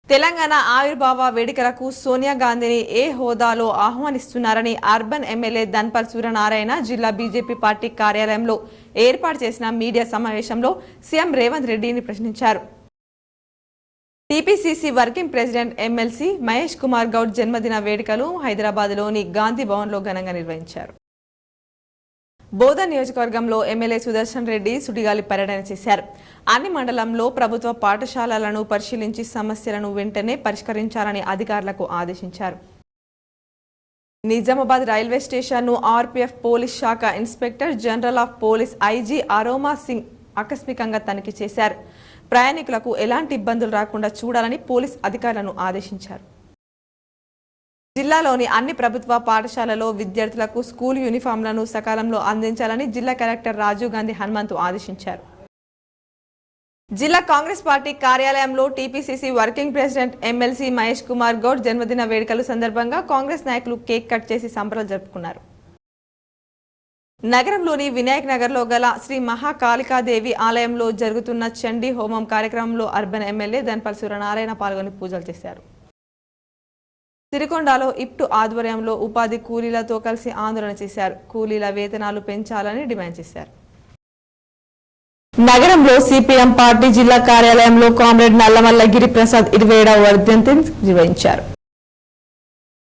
తెలంగాణ ఆవిర్భావ వేడుకలకు సోనియా గాంధీని ఏ హోదాలో ఆహ్వానిస్తున్నారని అర్బన్ ఎమ్మెల్యే ధన్పల్ సూర్యనారాయణ జిల్లా బీజేపీ పార్టీ కార్యాలయంలో ఏర్పాటు చేసిన మీడియా సమావేశంలో సీఎం రేవంత్ రెడ్డిని ప్రశ్నించారు. TPCC working president MLC Mahesh Kumar Goud జన్మదిన వేడుకలు హైదరాబాద్లోని గాంధీ భవన్లో ఘనంగా నిర్వహించారు. బోధన్ నియోజకవర్గంలో ఎమ్మెల్యే సుదర్శన్ రెడ్డి సుడిగాలి పర్యటన చేశారు. అన్ని మండలంలో ప్రభుత్వ పాఠశాలలను పరిశీలించి సమస్యలను వెంటనే పరిష్కరించాలని అధికారులకు ఆదేశించారు. నిజామాబాద్ రైల్వే స్టేషన్ను ఆర్పీఎఫ్ పోలీస్ శాఖ inspector general of police IG aroma Singh ఆకస్మికంగా తనిఖీ చేశారు. ప్రయాణికులకు ఎలాంటి ఇబ్బందులు రాకుండా చూడాలని పోలీస్ అధికారులను ఆదేశించారు. జిల్లాలోని అన్ని ప్రభుత్వ పాఠశాలలో విద్యార్థులకు స్కూల్ యూనిఫామ్లను సకాలంలో అందించాలని జిల్లా కలెక్టర్ రాజీవ్ గాంధీ హనుమంతు ఆదేశించారు. జిల్లా కాంగ్రెస్ పార్టీ కార్యాలయంలో TPCC working president MLC Mahesh Kumar Goud జన్మదిన వేడుకల సందర్భంగా కాంగ్రెస్ నాయకులు కేక్ కట్ చేసి సంబరాలు జరుపుకున్నారు. నగరంలోని వినాయక్ నగర్లో గల శ్రీ మహాకాళికాదేవి ఆలయంలో జరుగుతున్న చండీ హోమం కార్యక్రమంలో అర్బన్ ఎమ్మెల్యే ధన్పల్ సూర్యనారాయణ పాల్గొని పూజలు చేశారు. సిరికొండలో ఇప్టు ఆధ్వర్యంలో ఉపాధి కూలీలతో కలిసి ఆందోళన చేశారు. కూలీల వేతనాలు పెంచాలని డిమాండ్ చేశారు. నగరంలో సిపిఎం పార్టీ జిల్లా కార్యాలయంలో కామ్రేడ్ నల్లమల్ల గిరిప్రసాద్ 27వ వర్ధంతిని నిర్వహించారు.